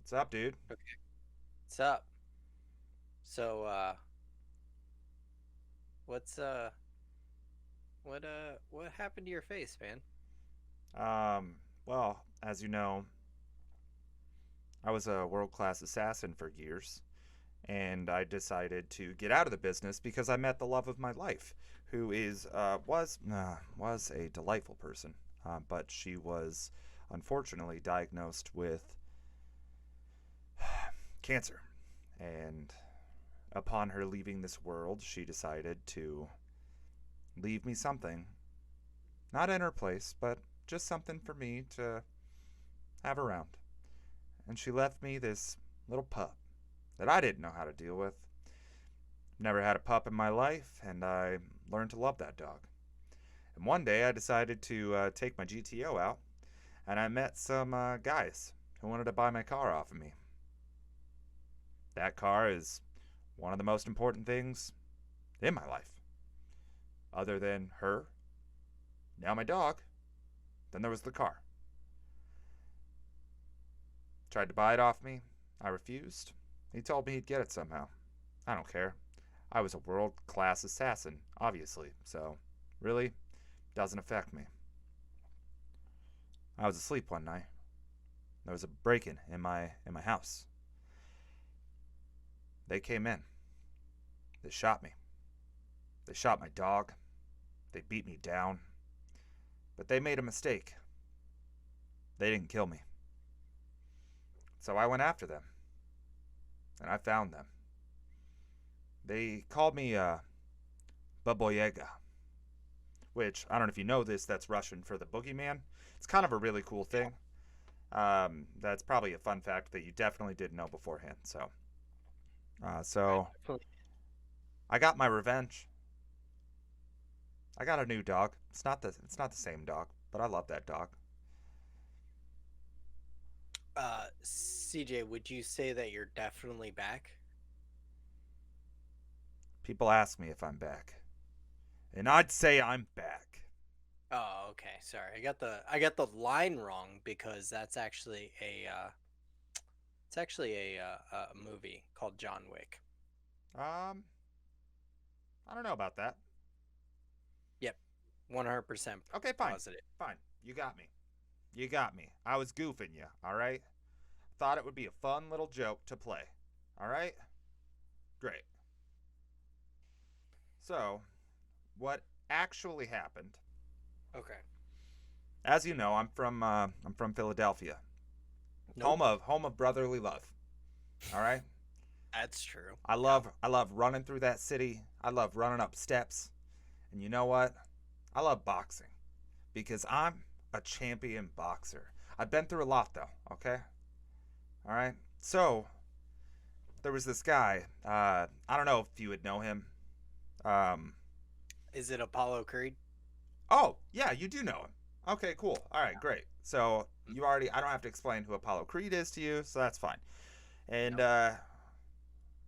What's up, dude? Okay. What's up? So, what's what happened to your face, man? Um, well, as you know, I was a world-class assassin for years, and I decided to get out of the business because I met the love of my life, who was a delightful person, but she was unfortunately diagnosed with cancer, and upon her leaving this world, she decided to leave me something, not in her place, but just something for me to have around. And she left me this little pup that I didn't know how to deal with. Never had a pup in my life, and I learned to love that dog. And one day I decided to take my GTO out, and I met some guys who wanted to buy my car off of me. That car is one of the most important things in my life. Other than her, now my dog, then there was the car. Tried to buy it off me. I refused. He told me he'd get it somehow. I don't care. I was a world class assassin, obviously, so really doesn't affect me. I was asleep one night. There was a break-in in my house. They came in. They shot me. They shot my dog. They beat me down. But they made a mistake. They didn't kill me. So I went after them, and I found them. They called me Baboyega, which I don't know if you know this. That's Russian for the boogeyman. It's kind of a really cool thing. That's probably a fun fact that you definitely didn't know beforehand. So, uh, I so definitely. I got my revenge. I got a new dog. It's not the same dog, but I love that dog. CJ, would you say that you're definitely back? People ask me if I'm back, and I'd say I'm back. Oh, okay. Sorry, I got the line wrong because it's actually a movie called John Wick. Um, I don't know about that. Yep, 100% Okay, fine, positive. fine. You got me. You got me. I was goofing you. All right. Thought it would be a fun little joke to play. All right. Great. So, what actually happened? Okay. As you know, I'm from Philadelphia, home Nope, of home of brotherly love. All right. that's true. I Yeah. love I love running through that city. I love running up steps, and you know what? I love boxing because I'm a champion boxer. I've been through a lot though. Okay. All right. So there was this guy. I don't know if you would know him. Um. Is it Apollo Creed? Oh yeah, you do know him. Okay, cool. All right, great. So you already. I don't have to explain who Apollo Creed is to you, so that's fine. And Nope.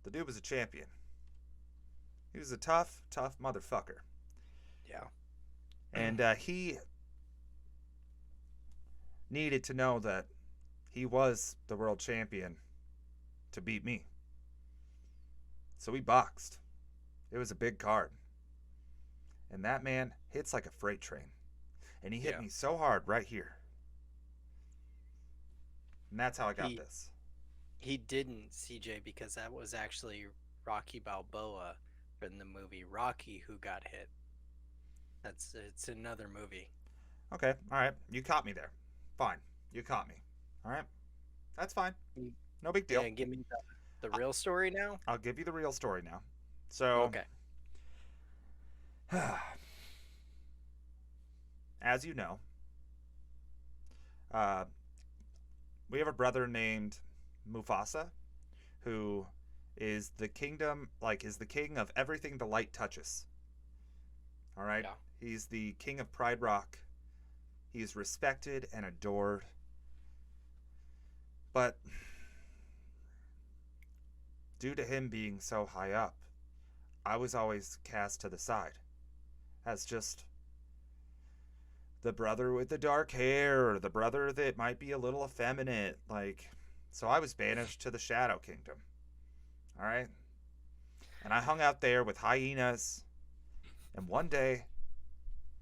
the dude was a champion. He was a tough, tough motherfucker. Yeah. And he needed to know that he was the world champion to beat me. So we boxed. It was a big card. And that man hits like a freight train. And he hit Yeah. me so hard right here. And that's how I got He this. he didn't, CJ, because that was actually Rocky Balboa from the movie Rocky who got hit. It's another movie. Okay, all right. You caught me there. Fine. You caught me. All right. That's fine. You No big you deal. gonna give me the I- real story now? I'll give you the real story now. So, Okay. as you know, uh, we have a brother named Mufasa who is the king of everything the light touches. All right? Yeah. He's the king of Pride Rock. He's respected and adored. But due to him being so high up, I was always cast to the side as just the brother with the dark hair or the brother that might be a little effeminate. Like, So I was banished to the Shadow Kingdom. All right? And I hung out there with hyenas. And one day,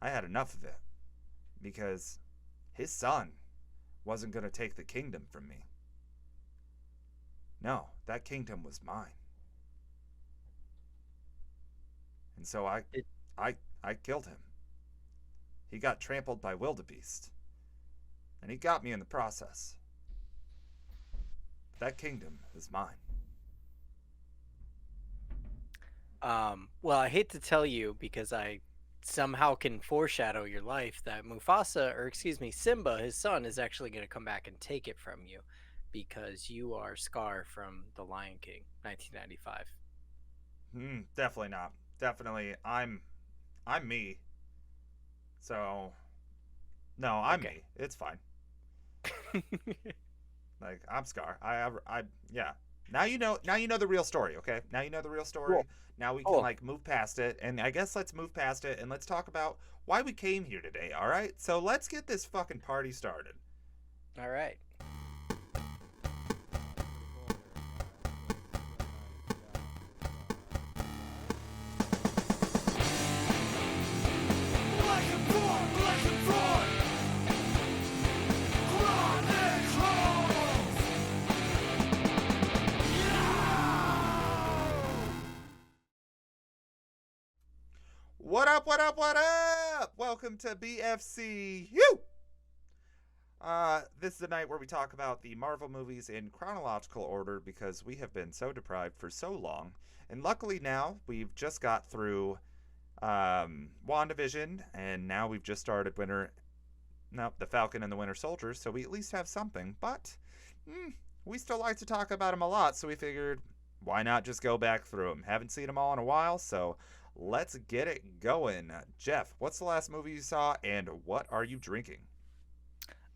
I had enough of it. Because his son wasn't going to take the kingdom from me. No, that kingdom was mine. And so It, I killed him. He got trampled by wildebeest. And he got me in the process. But that kingdom is mine. well, I hate to tell you because I somehow can foreshadow your life that Mufasa, or excuse me, Simba, his son, is actually going to come back and take it from you because you are Scar from The Lion King, 1995. Definitely not. Definitely, I'm me. So no, I'm Okay. me. It's fine. Like I'm Scar. Yeah. Now you know. Now you know the real story. Okay. Now you know the real story. Cool. Now we can Cool. like move past it, and I guess let's move past it and let's talk about why we came here today. All right. So let's get this fucking party started. All right. What up? What up? What up? Welcome to BFC'S. This is the night where we talk about the Marvel movies in chronological order because we have been so deprived for so long. And luckily now we've just got through WandaVision, and now we've just started the Falcon and the Winter Soldier, so we at least have something. But we still like to talk about them a lot, so we figured why not just go back through them? Haven't seen them all in a while, so let's get it going. Jeff, what's the last movie you saw, and what are you drinking?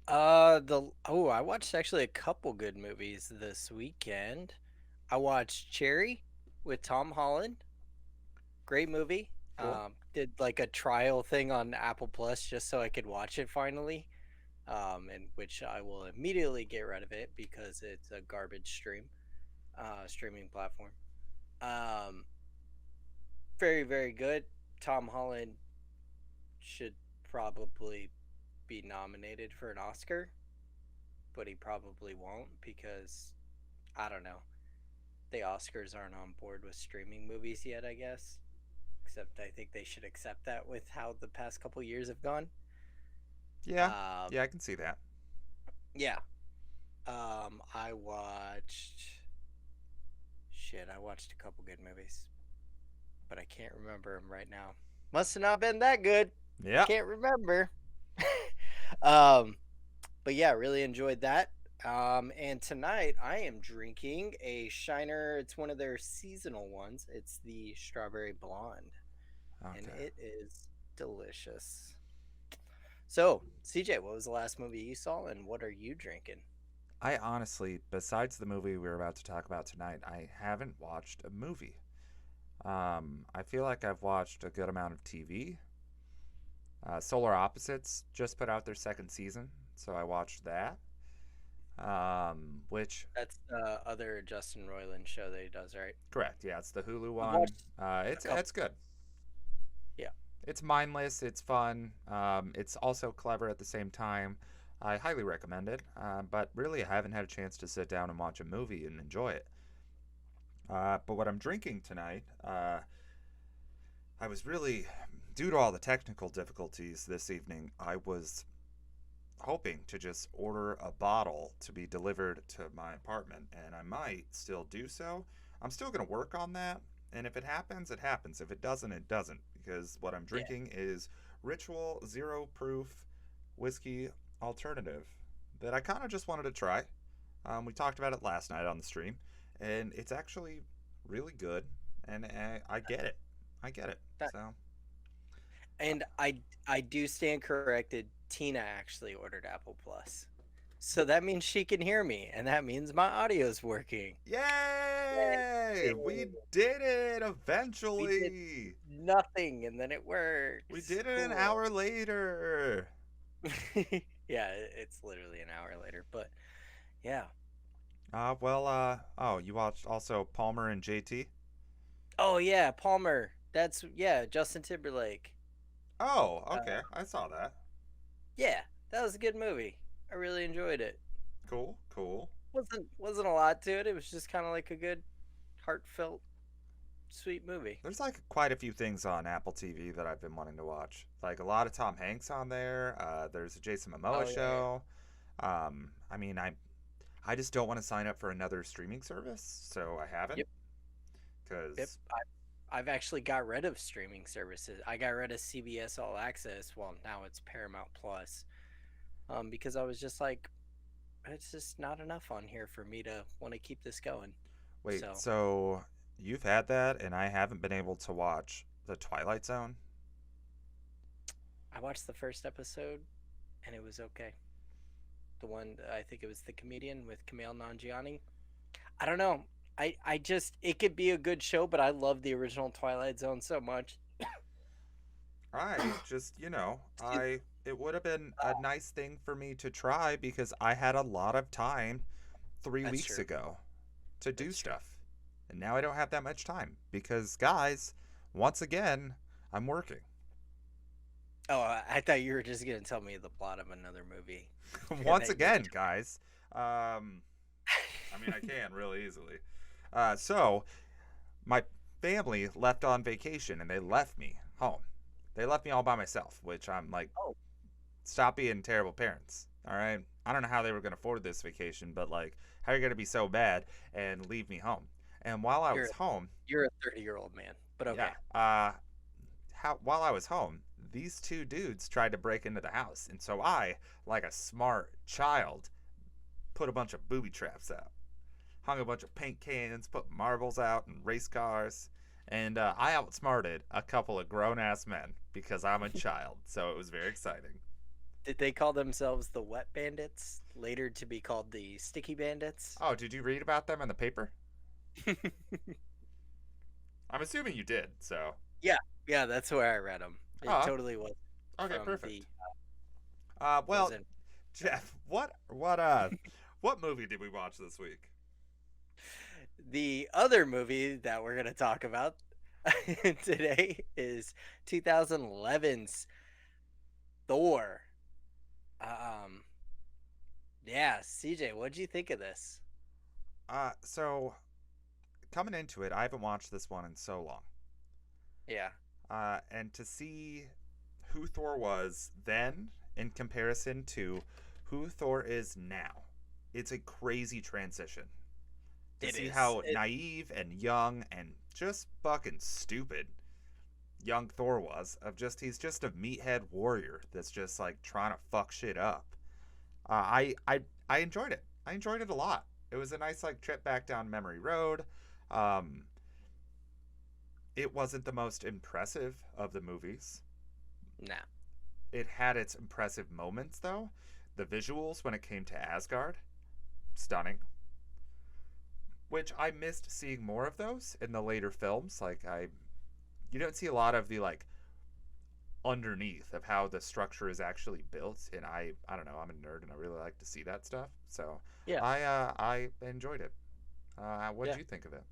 I watched actually a couple good movies this weekend. I watched Cherry with Tom Holland. Great movie. Cool. Did like a trial thing on Apple Plus just so I could watch it finally. In which I will immediately get rid of it because it's a garbage streaming platform. Um, very, very good. Tom Holland should probably be nominated for an Oscar, but he probably won't because I don't know. The Oscars aren't on board with streaming movies yet, I guess. Except I think they should accept that with how the past couple years have gone. Yeah, Um, yeah, I can see that. yeah. I watched. Shit, I watched a couple good movies, but I can't remember them right now. Must have not been that good. Yeah. Can't remember. um, but yeah, really enjoyed that. And tonight I am drinking a Shiner. It's one of their seasonal ones. It's the Strawberry Blonde, and Okay. it is delicious. So, CJ, what was the last movie you saw, and what are you drinking? I honestly, besides the movie we're about to talk about tonight, I haven't watched a movie. I feel like I've watched a good amount of TV. Solar Opposites just put out their second season, so I watched that. Which That's the other Justin Roiland show that he does, right? correct, yeah, it's the Hulu I've one. watched a couple. It's good. Yeah. It's mindless. It's fun. It's also clever at the same time. I highly recommend it. But really, I haven't had a chance to sit down and watch a movie and enjoy it. But what I'm drinking tonight, I was really, due to all the technical difficulties this evening, I was hoping to just order a bottle to be delivered to my apartment, and I might still do so. I'm still going to work on that, and if it happens, it happens. If it doesn't, it doesn't, because what I'm Yeah. drinking is Ritual Zero Proof Whiskey Alternative that I kind of just wanted to try. We talked about it last night on the stream, and it's actually really good, and I get it. I get it. That, So, uh, and I do stand corrected. Tina actually ordered Apple Plus. So that means she can hear me, and that means my audio's working. yay! We Yay! did it We did eventually. nothing, and then it We works. did it an Cool. hour later. Yeah, it's literally an hour later, but yeah. Oh, you watched also Palmer and JT? Oh yeah, Palmer. That's yeah, Justin Timberlake. Oh, Uh, okay. I saw that. yeah, that was a good movie. I really enjoyed it. Cool, cool. Wasn't a lot to it. It was just kind of like a good, heartfelt, sweet movie. There's like quite a few things on Apple TV that I've been wanting to watch. Like a lot of Tom Hanks on there. There's a Jason Momoa Oh yeah, yeah. show. I mean, I just don't want to sign up for another streaming service, so I haven't. Yep, yep. Cause I've actually got rid of streaming services. I got rid of CBS All Access. Well, now it's Paramount Plus. Because I was just like, it's just not enough on here for me to want to keep this going. wait, So so you've had that, and I haven't been able to watch The Twilight Zone. I watched the first episode and it was okay. The one I think it was the comedian with Kumail Nanjiani. I don't know. I just it could be a good show, but I love the original Twilight Zone so much. I just, Excuse me. it would have been a nice thing for me to try because I had a lot of time three That's weeks true. ago to do That's true. stuff. And now I don't have that much time because, guys, once again, I'm working. Oh, I thought you were just gonna tell me the plot of another movie, and Once that you were. again, guys. I mean, I can really easily. So, my family left on vacation and they left me home. They left me all by myself, which I'm like, Oh, stop being terrible parents. All right. I don't know how they were going to afford this vacation, but like, how are you going to be so bad and leave me home? And while I you're was home, you're a 30-year-old man, but yeah, okay. while I was home, these two dudes tried to break into the house, and so I, like a smart child, put a bunch of booby traps out, hung a bunch of paint cans, put marbles out, and race cars. And I outsmarted a couple of grown ass men because I'm a child, so it was very exciting. Did they call themselves the Wet Bandits, later to be called the Sticky Bandits? Oh, did you read about them in the paper? I'm assuming you did. So, Yeah, yeah, that's where I read them. It oh, totally was okay, from the perfect. Well, wasn't Jeff, what movie did we watch this week? the other movie that we're gonna talk about today is 2011's Thor. Um, yeah, CJ, what'd you think of this? So coming into it, I haven't watched this one in so long. Yeah, And to see who Thor was then in comparison to who Thor is now, it's a crazy transition. To it see is. how naive and young and just fucking stupid young Thor was, of just he's just a meathead warrior that's just like trying to fuck shit up. I enjoyed it. I enjoyed it a lot. It was a nice like trip back down memory road. Um, it wasn't the most impressive of the movies. Nah. It had its impressive moments though. The visuals when it came to Asgard, stunning. Which I missed seeing more of those in the later films. You don't see a lot of the like underneath of how the structure is actually built, and I don't know, I'm a nerd and I really like to see that stuff, so Yeah, I enjoyed it. What did yeah. you think of it?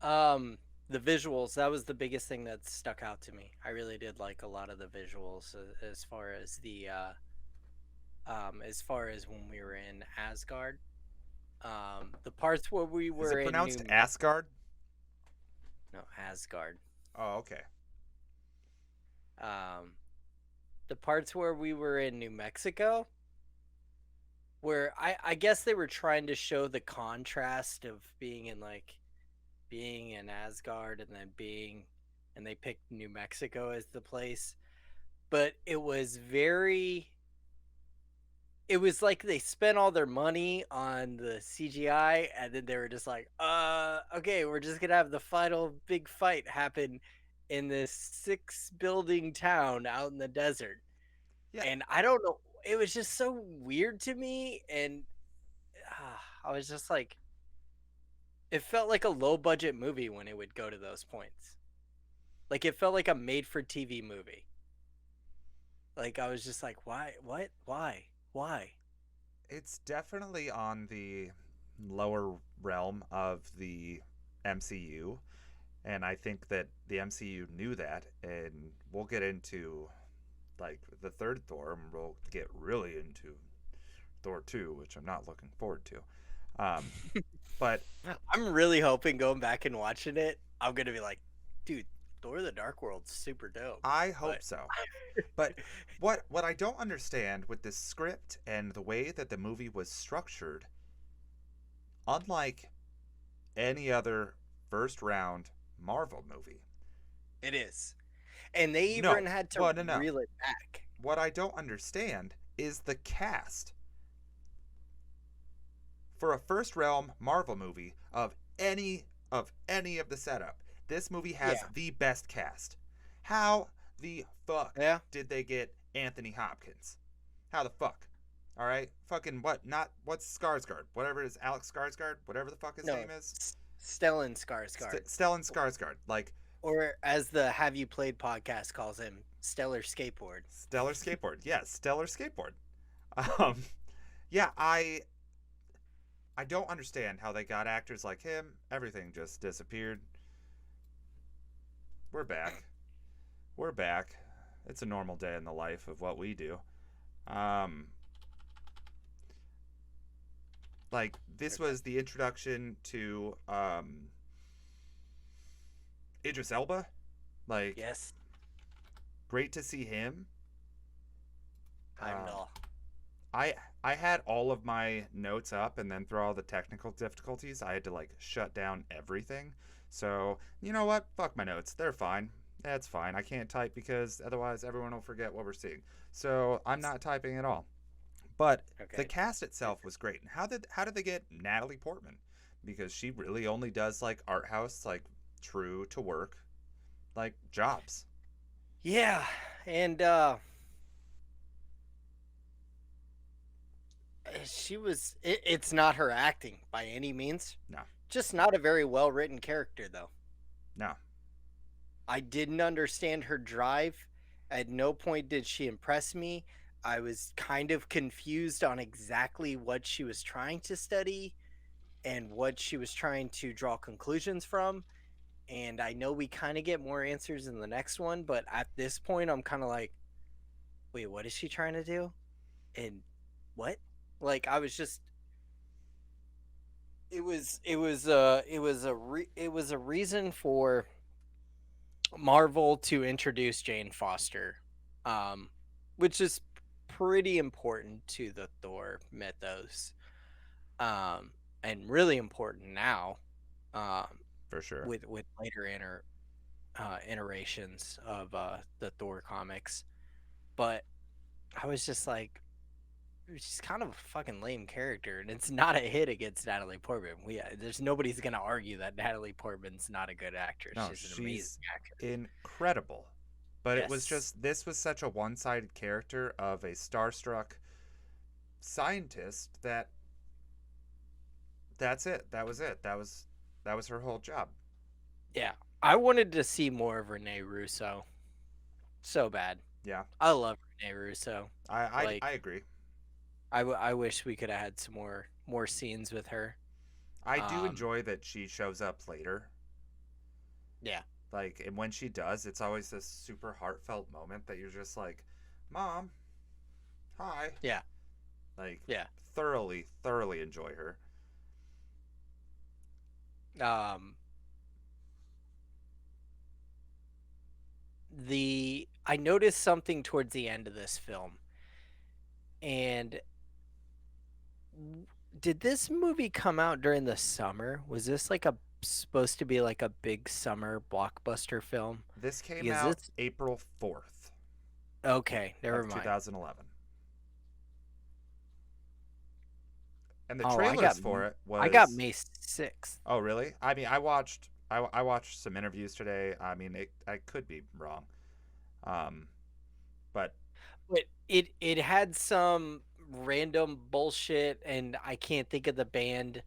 Um, the visuals, that was the biggest thing that stuck out to me. I really did like a lot of the visuals as far as the as far as when we were in Asgard. The parts where we Is were it in pronounced Asgard? No, Asgard. Oh, okay. Um, the parts where we were in New Mexico, where I guess they were trying to show the contrast of being in Asgard and then being and they picked New Mexico as the place, but it was like they spent all their money on the CGI and then they were just like, okay, we're just gonna have the final big fight happen in this 6 building town out in the desert. Yeah, And I don't know, it was just so weird to me. And I was just like, it felt like a low budget movie when it would go to those points. Like it felt like a made for TV movie. Like I was just like, why? What? Why? Why? it's definitely on the lower realm of the MCU, and I think that the MCU knew that, and we'll get into like the third Thor, and we'll get really into Thor 2, which I'm not looking forward to. Um, but I'm really hoping going back and watching it, I'm gonna be like, dude, Thor: The Dark World's super dope. I But hope so. But what I don't understand with this script and the way that the movie was structured, unlike any other first round Marvel movie. it is, and they even No, had to well, no. reel it back. What I don't understand is the cast for a first realm Marvel movie of any of the setup. This movie has Yeah, the best cast. How the fuck yeah. did they get Anthony Hopkins? How the fuck? All right, fucking what? Not what's Skarsgård? Whatever it is, Alex Skarsgård, whatever the fuck his No, name is. Stellan Skarsgård, Stellan Skarsgård, like or as the Have You Played podcast calls him, Stellar Skateboard. Stellar Skateboard. Yes, Stellar Skateboard. Um, yeah, I don't understand how they got actors like him. Everything just disappeared. We're back. We're back. It's a normal day in the life of what we do. Um, like this Okay. was the introduction to Idris Elba. Like Yes, great to see him. Um, Heimdall. I I had all of my notes up, and then through all the technical difficulties, I had to like shut down everything. So you know what? Fuck my notes. They're fine. That's fine. I can't type because otherwise everyone will forget what we're seeing. So I'm not typing at all. But the Okay. cast itself was great. And how did they get Natalie Portman? Because she really only does like art house, like true to work, like jobs. Yeah, and it's not her acting by any means. No, Just not a very well written character, though. no, I didn't understand her drive. At no point did she impress me. I was kind of confused on exactly what she was trying to study and what she was trying to draw conclusions from. And I know we kind of get more answers in the next one, but at this point, I'm kind of like, wait, what is she trying to do? And what? Like, I was just, it was a reason for Marvel to introduce Jane Foster, um, which is pretty important to the Thor mythos, um, and really important now, um, for sure. with later iterations of the Thor comics. But I was just like, she's kind of a fucking lame character, and it's not a hit against Natalie Portman. There's nobody's gonna argue that Natalie Portman's not a good actress. No, She's an amazing she's actress. incredible. But it was Yes. just this was such a one-sided character of a starstruck scientist that that's it. That was it. That was her whole job. Yeah. I wanted to see more of Renee Russo. So bad. Yeah, I love Renee Russo. I I, Like I agree. I wish we could have had some more scenes with her. I do Um enjoy that she shows up later. yeah. Like, and when she does, it's always this super heartfelt moment that you're just like, "Mom, hi." Yeah. Like, Yeah. thoroughly enjoy her. Um the I noticed something towards the end of this film, and did this movie come out during the summer? Was this like a supposed to be like a big summer blockbuster film? This came Because out it's April 4th okay, never of mind. 2011. And the Oh, trailers for it I got was May 6th. oh really? I mean, I watched some interviews today. I mean, I could be wrong. Um, but But it had some random bullshit, and I can't think of the band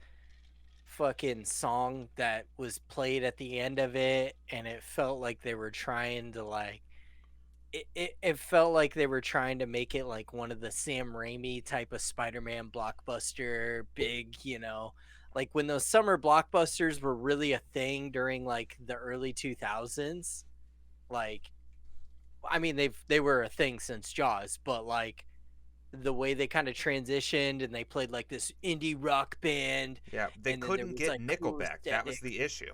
fucking song that was played at the end of it, and it felt like they were trying to like it felt like they were trying to make it like one of the Sam Raimi type of Spider-Man blockbuster, big, like when those summer blockbusters were really a thing during like the early 2000s. Like, I mean, they were a thing since Jaws, but like the way they kind of transitioned and they played like this indie rock band, Yeah, they and then there couldn't was get like cool Nickelback. That was aesthetics. the issue.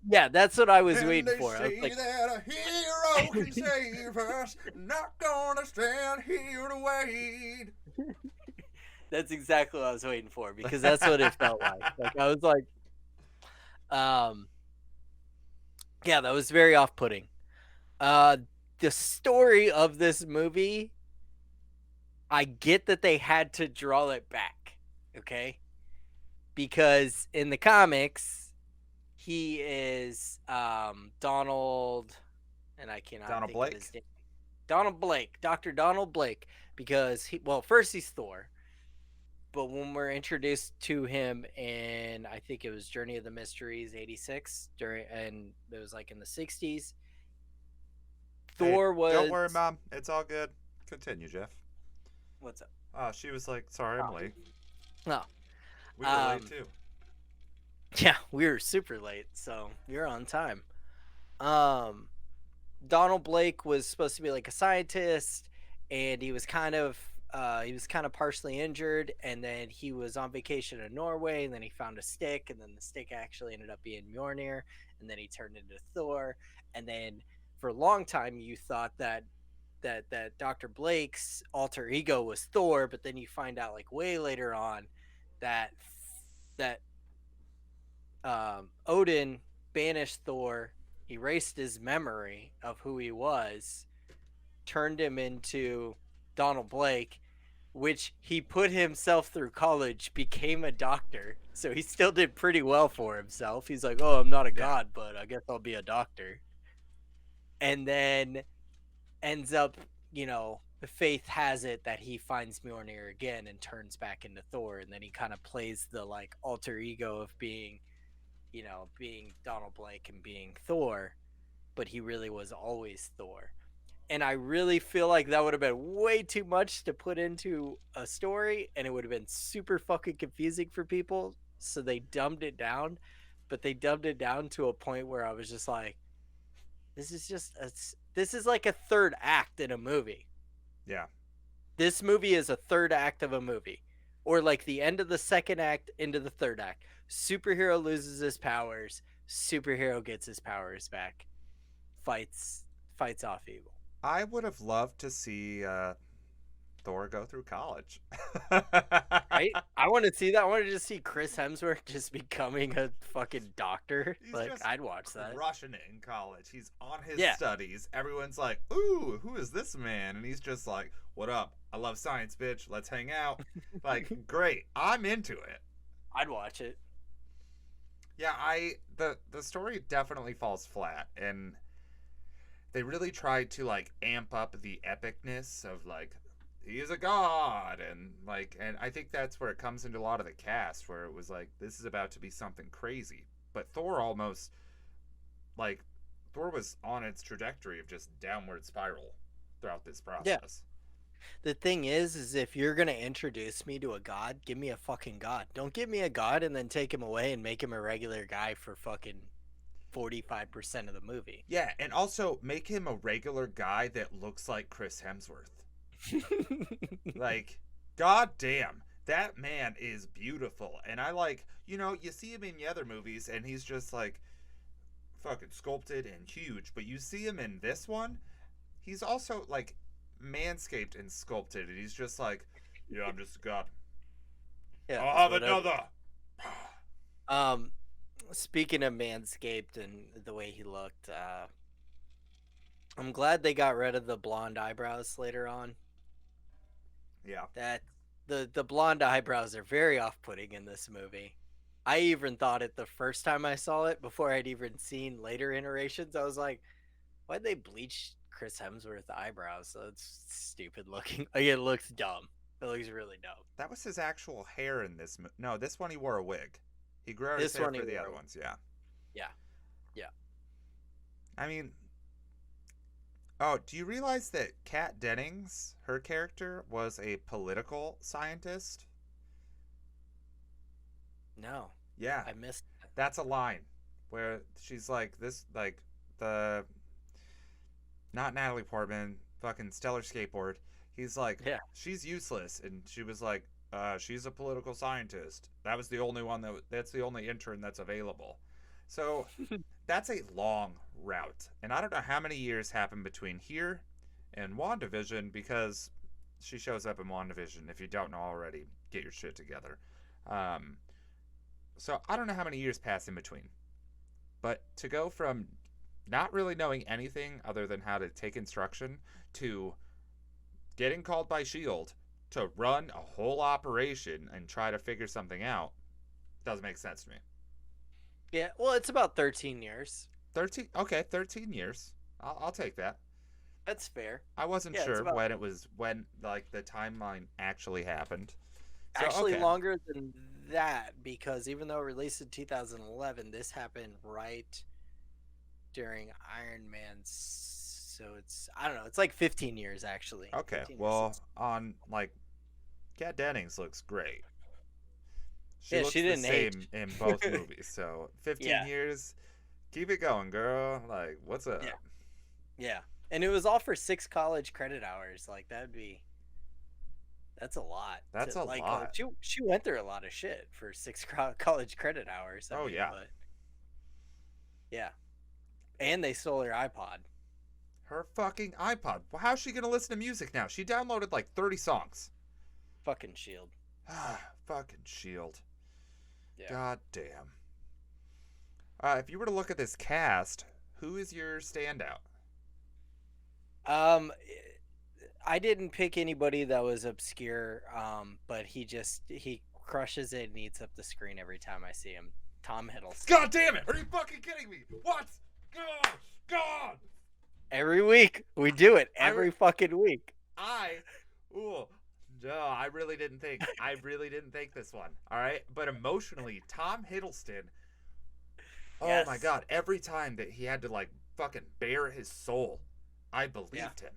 Yeah, that's what I was And waiting they for. I was say like, that a hero can save us. Not gonna stand here to wait. that's exactly what I was waiting for because that's what it felt like. Like I was like, um, yeah, that was very off-putting. Uh, the story of this movie, I get that they had to draw it back, okay? Because in the comics, he is Donald, and I cannot Donald think of his Blake? name. Donald Blake, Dr. Donald Blake, because well, first he's Thor, but when we're introduced to him in, I think it was Journey of the Mysteries '86 during, and it was like in the '60s. Hey, Thor don't was worry, Mom. It's all good. Continue, Jeff. what's up? She was like, sorry, I'm late. Oh, We were late um, too. yeah, we were super late, so you're on time. Um, Donald Blake was supposed to be like a scientist, and he was kind of partially injured, and then he was on vacation in Norway, and then he found a stick, and then the stick actually ended up being Mjolnir, and then he turned into Thor, and then for a long time you thought that Dr. Blake's alter ego was Thor, but then you find out like way later on that that Odin banished Thor, erased his memory of who he was, turned him into Donald Blake, which he put himself through college, became a doctor. So he still did pretty well for himself. He's like, oh, I'm not a Yeah. god, but I guess I'll be a doctor. And then ends up, Faith has it that he finds Mjolnir again and turns back into Thor. And then he kind of plays the like alter ego of being Donald Blake and being Thor, but he really was always Thor. And I really feel like that would have been way too much to put into a story, and it would have been super fucking confusing for people. So they dumbed it down, but they dumbed it down to a point where I was just like, this is like a third act in a movie. Yeah. This movie is a third act of a movie, or like the end of the second act into the third act. Superhero loses his powers. Superhero gets his powers back. Fights fights off evil. I would have loved to see Thor go through college. Right? I want to see that. I want to just see Chris Hemsworth just becoming a fucking doctor. He's Like, just I'd watch that. crushing it in college. He's on his Yeah. studies. Everyone's like, ooh, who is this man? And he's just like, what up? I love science, bitch. Let's hang out. Like, great. I'm into it. I'd watch it. Yeah, the story definitely falls flat, and they really tried to like amp up the epicness of like he is a god, and I think that's where it comes into a lot of the cast, where it was like this is about to be something crazy. But like Thor was on its trajectory of just downward spiral throughout this Yeah. process. The thing is if you're going to introduce me to a god, give me a fucking god. Don't give me a god and then take him away and make him a regular guy for fucking 45% of the movie. Yeah, and also make him a regular guy that looks like Chris Hemsworth. Like, goddamn, that man is beautiful. And I like, you see him in the other movies and he's just like fucking sculpted and huge. But you see him in this one, he's also like manscaped and sculpted. And he's just like, yeah, I'm just a god. Yeah. I'll have whatever. another. Speaking of Manscaped and the way he looked, I'm glad they got rid of the blonde eyebrows later on. Yeah. That the blonde eyebrows are very off-putting in this movie. I even thought it the first time I saw it before I'd even seen later iterations. I was like, why'd they bleach Chris Hemsworth's eyebrows? So it's stupid looking. Like, it looks dumb. It looks really dumb. That was his actual hair in this. No, this one he wore a wig. He grew out his This hair one he for the wore other a- ones, yeah. Yeah. Yeah. I mean, oh, do you realize that Kat Dennings, her character, was a political scientist? No. Yeah, I missed. that's a line where she's like this, like the not Natalie Portman, fucking Stellar Skateboard. He's like, Yeah. she's useless, and she was like, she's a political scientist. That was the only one that's the only intern that's available. So that's a long route, and I don't know how many years happened between here and WandaVision because she shows up in WandaVision. If you don't know already, get your shit together. Um, so I don't know how many years pass in between, but to go from not really knowing anything other than how to take instruction to getting called by Shield to run a whole operation and try to figure something out doesn't make sense to me. Yeah. Well, it's about 13 years. 13, okay, 13 years. I'll take that. That's fair. I wasn't Yeah, it's sure about when like the timeline actually happened. So actually okay. longer than that because even though it released in 2011, this happened right during Iron Man's. So it's I don't know. It's like 15 years actually. Okay. 15 or Well, 16. on like Kat Dennings looks great. She Yeah, looks she the didn't age. same in both movies. So 15 Yeah. years, keep it going, girl. Like, what's up? Yeah. Yeah. And it was all for 6 college credit hours. Like that'd be that's a lot. To That's a like lot. she went through a lot of shit for college credit hours. Oh yeah. But yeah. And they stole her iPod. Her fucking iPod. How's she gonna listen to music now? She downloaded like 30 songs. Fucking Shield. Fucking Shield. Yeah. God damn. If you were to look at this cast, who is your standout? Um, I didn't pick anybody that was obscure. But he crushes it and eats up the screen every time I see him. Tom Hiddleston. God damn it! Are you fucking kidding me? What? God! God! Every week we do it. Every fucking week. Ooh, no, I really didn't think. I really didn't think this one. All right, but emotionally, Tom Hiddleston. Oh Yes. my God! Every time that he had to like fucking bare his soul, I believed him.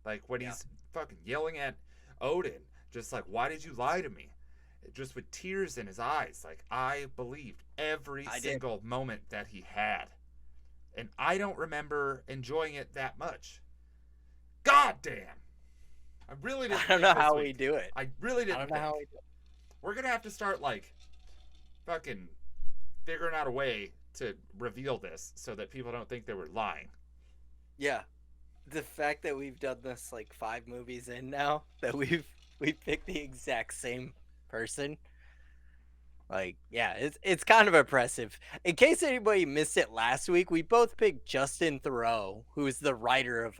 Like when he's fucking yelling at Odin, just like, "Why did you lie to me?" Just with tears in his eyes, like I believed every single moment that he had, and I don't remember enjoying it that much. God damn! I really didn't. I don't know how we do it. I really didn't. I don't know how we do it. We're gonna have to start like fucking figuring out a way to reveal this so that people don't think they were lying. Yeah. The fact that we've done this like 5 movies in now that we picked the exact same person. Like, yeah, it's kind of impressive. In case anybody missed it last week, we both picked Justin Theroux, who is the writer of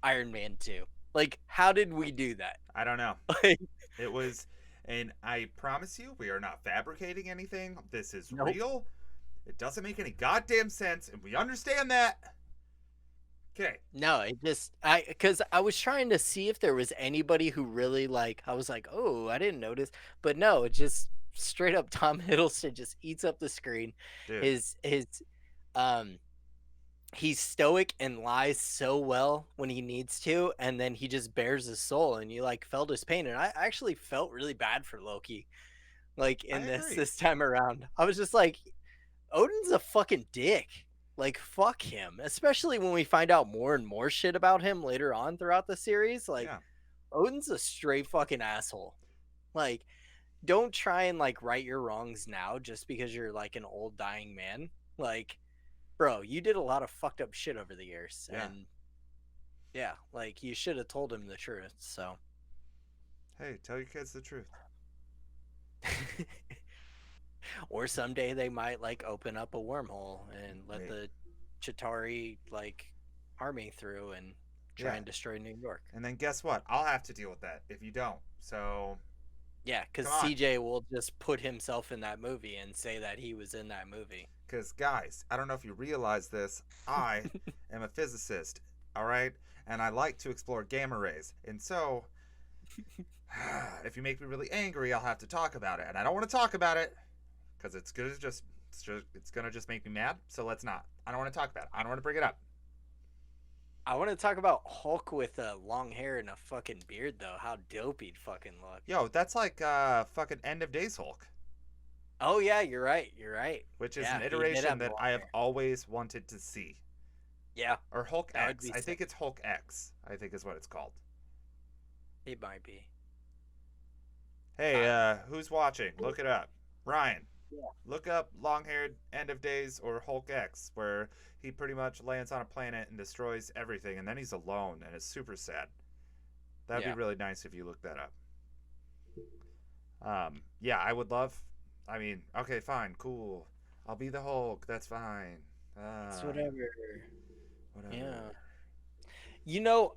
Iron Man 2. Like, how did we do that? I don't know. Like, It was, and I promise you, we are not fabricating anything. This is Nope. real. It doesn't make any goddamn sense, and we understand that. Okay. no, because I was trying to see if there was anybody who really like, I was like, oh, I didn't notice. But no, it just straight up Tom Hiddleston just eats up the screen. Dude. Um, he's stoic and lies so well when he needs to, and then he just bears his soul, and you like felt his pain, and I actually felt really bad for Loki, like in agree. this time around. I was just like, Odin's a fucking dick. Like fuck him, especially when we find out more and more shit about him later on throughout the series. Like, Yeah. Odin's a straight fucking asshole. Like, don't try and like right your wrongs now just because you're like an old dying man. Like, bro, you did a lot of fucked up shit over the years. Yeah. And yeah, like you should have told him the truth. So Hey, tell your kids the truth. or someday they might like open up a wormhole and let Maybe. the Chitauri like army through and try Yeah. and destroy New York. And then guess what? I'll have to deal with that if you don't. So Yeah, because Come on. CJ will just put himself in that movie and say that he was in that movie. Because, guys, I don't know if you realize this. I am a physicist, all right? And I like to explore gamma rays. And so, if you make me really angry, I'll have to talk about it. And I don't want to talk about it because it's gonna just make me mad. So let's not. I don't want to talk about it. I don't want to bring it up. I want to talk about Hulk with long hair and a fucking beard, though. How dope he'd fucking look. Yo, that's like fucking End of Days Hulk. Oh yeah, you're right. You're right. which is an Yeah, he did iteration have the that long I have hair. always wanted to see. Yeah, Or Hulk that would X. be I think sick. it's Hulk X, I think is what it's called. It might be. Hey, I don't know. who's watching? Look it up. Ryan, Yeah. look up Long Haired End of Days or Hulk X, where he pretty much lands on a planet and destroys everything, and then he's alone, and it's super sad. That'd be Yeah. really nice if you look that up. Yeah, I would love. I mean, okay, fine, cool. I'll be the Hulk. That's fine. It's Uh, whatever. Yeah. whatever. You know,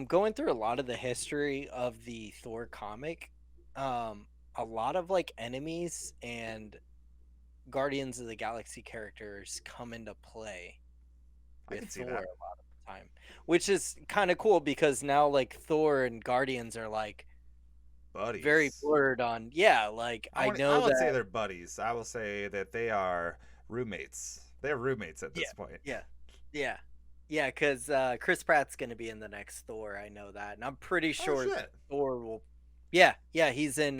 going through a lot of the history of the Thor comic, a lot of like enemies and Guardians of the Galaxy characters come into play I with can see Thor a that. lot of the time, which is kind of cool because now like Thor and Guardians are like very Buddies. blurred on. Yeah, like I I want. I know won't say that. they're buddies. I will say that they are roommates. They're roommates at Yeah, this point. yeah, yeah, yeah. Because Chris Pratt's gonna be in the next Thor. I know that, and I'm pretty Oh sure shit. Thor will. Yeah, yeah, he's in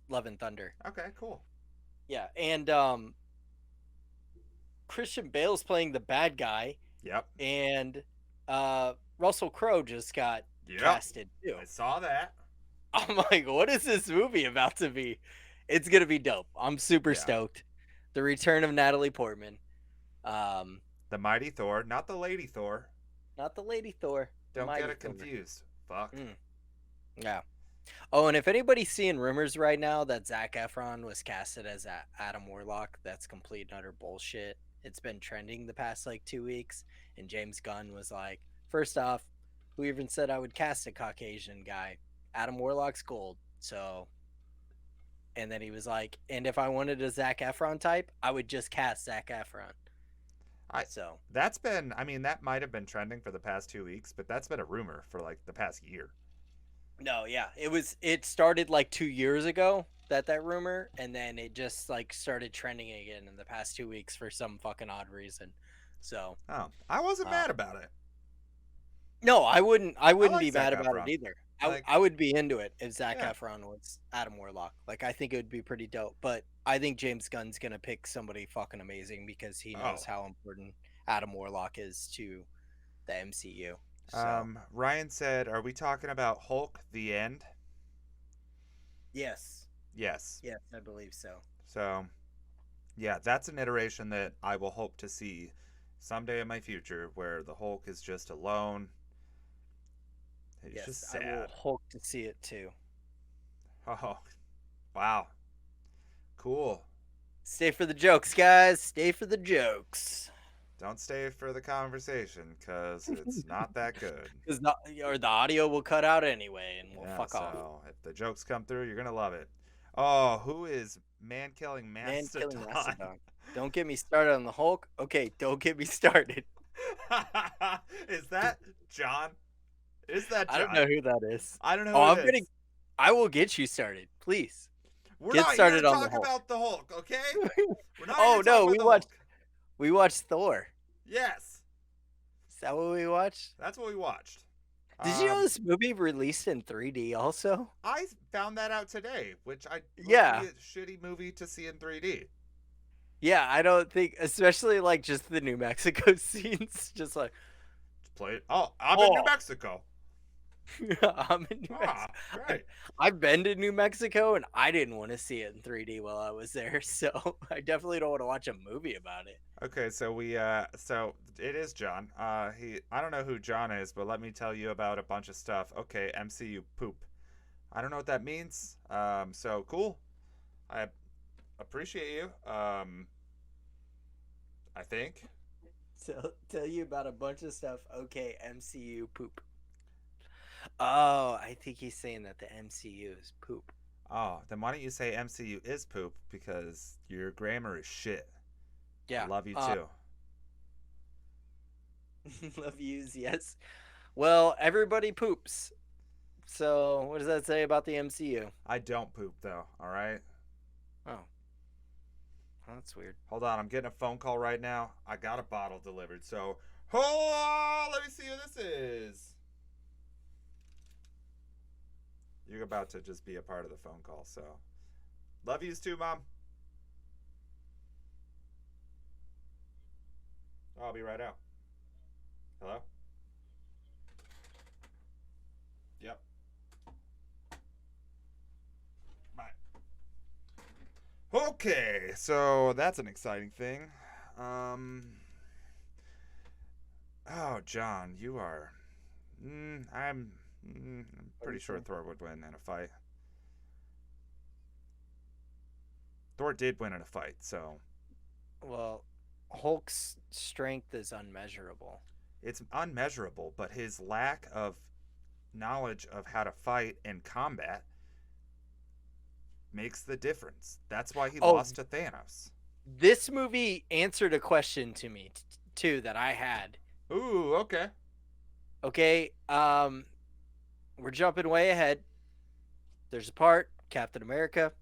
Love and Thunder. Okay, cool. Yeah, and Christian Bale's playing the bad guy, Yep. and Russell Crowe just got Yep. casted too. I saw that. I'm like, what is this movie about to be? It's gonna be dope. I'm super Yeah. stoked. The return of Natalie Portman. Um, The Mighty Thor, not the Lady Thor. Not the Lady Thor, the Don't get Mighty it Thor. confused. Fuck. Mm, yeah. Oh, and if anybody's seeing rumors right now that Zac Efron was casted as Adam Warlock, that's complete and utter bullshit. It's been trending the past like 2 weeks, and James Gunn was like, first off, who even said I would cast a Caucasian guy? Adam Warlock's gold. So, and then he was like, and if I wanted a Zac Efron type, I would just cast Zac Efron. I So, that's been. I mean, that might have been trending for the past 2 weeks, but that's been a rumor for like the past year. no, yeah, it started like 2 years ago that rumor, and then it just like started trending again in the past 2 weeks for some fucking odd reason. So, Oh, I wasn't um, mad about it. no, I I wouldn't like be Zac mad about it Efron. either. Like, I would be into it if Zac yeah. Efron was Adam Warlock. Like I think it would be pretty dope. But I think James Gunn's gonna pick somebody fucking amazing because he knows Oh. how important Adam Warlock is to the MCU. So Ryan said, "Are we talking about Hulk the End?" yes, Yes. yes, I believe so. So, yeah, that's an iteration that I will hope to see someday in my future, where the Hulk is just alone. He's Yes, just I will sad. hope to see it too. Oh, wow, cool. Stay for the jokes, guys. Stay for the jokes. Don't stay for the conversation because it's not that good. Because not, or the audio will cut out anyway, and we'll Yeah, fuck off. so if the jokes come through, you're gonna love it. Oh, who is man killing Man, killing Mastodon? Mastodon. Don't get me started on the Hulk. Okay, don't get me started. Is that John? Is that I don't John? know who that is. I don't know Oh, who I'm it gonna. is. I will get you started, please. We're Get not here to started on the talk Hulk. about the Hulk, okay? We're not here Oh to talk no, about the Hulk. we watched Thor. Yes, Is that what we watched? that's what we watched. Did you know this movie released in 3D also? I found that out today, which I would Yeah. be a shitty movie to see in 3D. Yeah, I don't think, especially like just the New Mexico scenes, just like, Just play it. Oh, I'm in New Mexico. I'm in New Ah, Mexico. right. I've been to New Mexico and I didn't want to see it in 3D while I was there, so I definitely don't want to watch a movie about it. Okay, so so it is John. I don't know who John is, but let me tell you about a bunch of stuff. Okay, MCU poop. I don't know what that means. So cool. I appreciate you. I think. So tell you about a bunch of stuff. Okay, MCU poop. Oh, I think he's saying that the MCU is poop. Oh, then why don't you say MCU is poop because your grammar is shit. Yeah. I love you too. Love yous, yes. Well, everybody poops. So what does that say about the MCU? I don't poop though. All right. Oh, that's weird. Hold on, I'm getting a phone call right now. I got a bottle delivered. So hold on, let me see who this is. You're about to just be a part of the phone call. So love yous too, Mom. I'll be right out. Hello? Yep. Bye. Okay, so that's an exciting thing. Um. Oh, John, you are. I'm What do pretty you sure think? Thor would win in a fight. Thor did win in a fight, so Well, Hulk's strength is unmeasurable. it's unmeasurable, but his lack of knowledge of how to fight and combat makes the difference. That's why he Oh, lost to Thanos. this movie answered a question to me too that I had. Ooh, okay. Okay, we're jumping way ahead. There's a part Captain America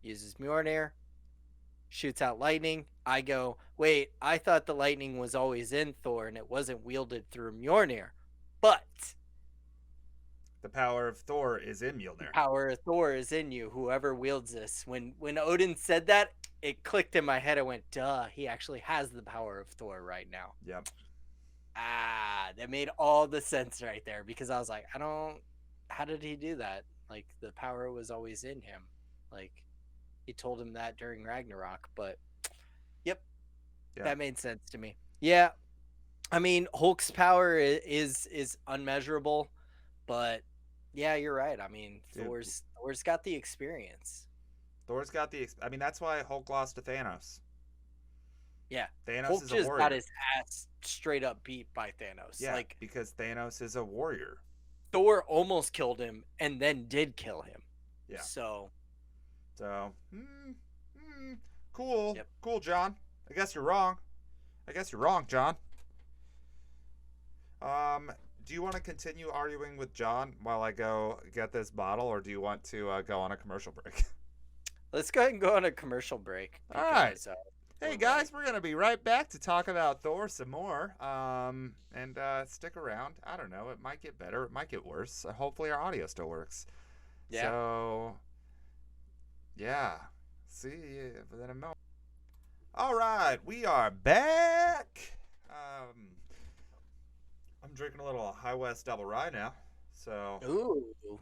uses Mjolnir, shoots out lightning. I go, wait, I thought the lightning was always in Thor and it wasn't wielded through Mjolnir. But The power of Thor is in the Mjolnir. power of Thor is in you, whoever wields this. When Odin said that, it clicked in my head. I went, duh, he actually has the power of Thor right now. Yep. Ah, that made all the sense right there because I was like, I don't. How did he do that? Like the power was always in him. Like he told him that during Ragnarok, but yep, Yeah. that made sense to me. Yeah, I mean Hulk's power is unmeasurable, but yeah, you're right. I mean Dude, Thor's got the experience. Thor's got the. I mean, that's why Hulk lost to Thanos. Yeah, Thanos Hulk is a just got warrior. his ass straight up beat by Thanos. Yeah, Like because Thanos is a warrior. Thor almost killed him and then did kill him. Yeah. So So, cool. yep. Cool, John. I guess you're wrong. John. Do you want to continue arguing with John while I go get this bottle, or do you want to go on a commercial break? Let's go ahead and go on a commercial break. All right. Because, Hey we're guys, we're gonna be right back to talk about Thor some more. And stick around. I don't know. It might get better. It might get worse. Hopefully our audio still works. Yeah. So, yeah. See you in a moment. All right, we are back. I'm drinking a little High West Double Rye now. So, Ooh,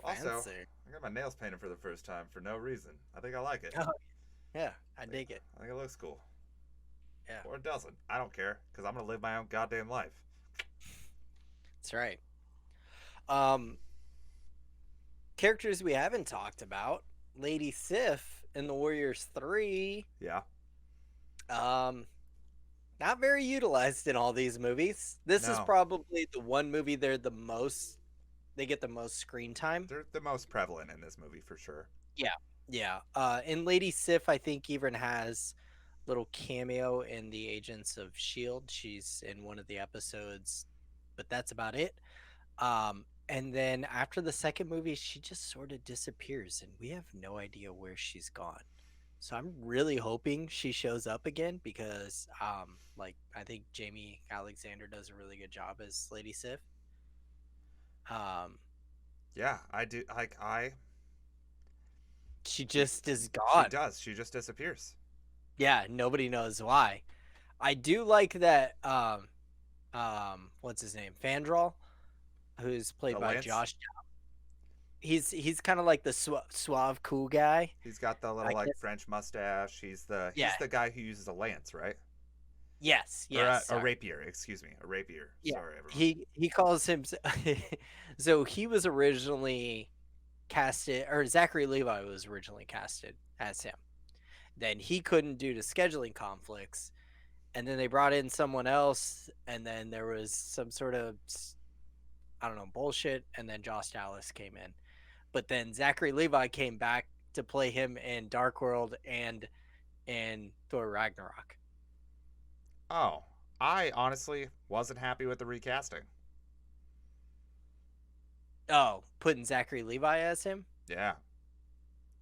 also, fancy. I got my nails painted for the first time for no reason. I think I like it. Oh, yeah, I dig it. I think it looks cool. Yeah, Or it doesn't. I don't care because I'm gonna live my own goddamn life. that's right. Um, characters we haven't talked about: Lady Sif in the Warriors 3. Yeah. Not very utilized in all these movies. This is No. probably the one movie they get the most screen time. They're the most prevalent in this movie for sure. Yeah, yeah. And Lady Sif, I think, even has little cameo in the Agents of Shield. She's in one of the episodes, but that's about it. And then after the second movie, she just sort of disappears, and we have no idea where she's gone. So I'm really hoping she shows up again because, like, I think Jamie Alexander does a really good job as Lady Sif. Um, Yeah, I do. Like she she, just is she gone. does. She just disappears. Yeah, nobody knows why. I do like that. What's his name? Fandral, who's played The by Lance. Josh. He's kind of like the suave, cool guy. He's got the I little like guess. French mustache. Yeah. He's the guy who uses a lance, right? Yes. Or Yes. a Sorry. rapier. Excuse me, a rapier. Yeah. Sorry, everyone. He calls him. So he was originally casted, or Zachary Levi was originally casted as him. Then he couldn't due to scheduling conflicts, and then they brought in someone else, and then there was some sort of, I don't know, bullshit, and then Josh Dallas came in. But then Zachary Levi came back to play him in Dark World and in Thor Ragnarok. Oh, I honestly wasn't happy with the recasting. Oh, putting Zachary Levi as him? Yeah,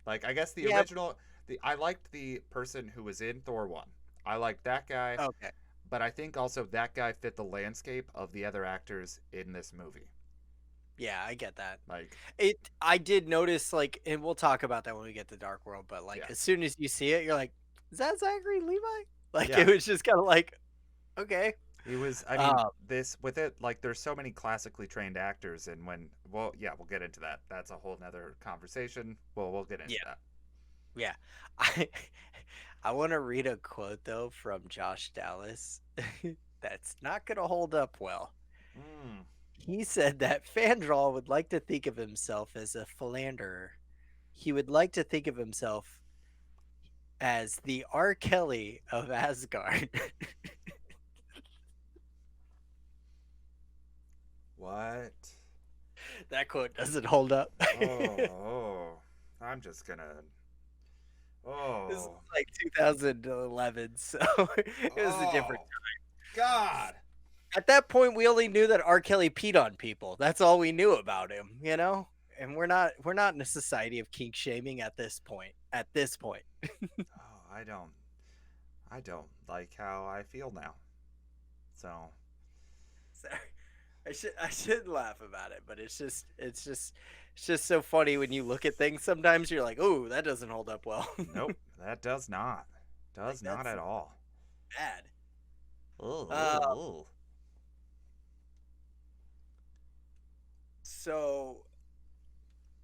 like I guess the Yeah. original. I liked the person who was in Thor 1. I liked that guy, Okay. but I think also that guy fit the landscape of the other actors in this movie. Yeah, I get that. Like, I did notice, like, and we'll talk about that when we get to Dark World, but like yeah, as soon as you see it, you're like, is that Zachary Levi? Like yeah, it was just kind of like, Okay. He was, I mean, Um, this, with it, like, there's so many classically trained actors, and when, well, yeah, we'll get into that. That's a whole nother conversation. Well, we'll get into yeah, that. yeah. I I want to read a quote though from Josh Dallas that's not going to hold up well. Mm. He said that Fandral would like to think of himself as a philanderer. He would like to think of himself as the R. Kelly of Asgard. What? That quote doesn't hold up. Oh, I'm just gonna. This is Oh, like 2011, so it was a different. oh, God. At that point, we only knew that R. Kelly peed on people. That's all we knew about him, you know. And we're not in a society of kink shaming at this point. At this point, Oh, I don't like how I feel now. So, sorry, I shouldn't laugh about it, but it's just so funny when you look at things. Sometimes you're like, oh, that doesn't hold up well. nope, that does not. Like Does not that's at all. bad. Ooh, Uh, ooh, ooh. so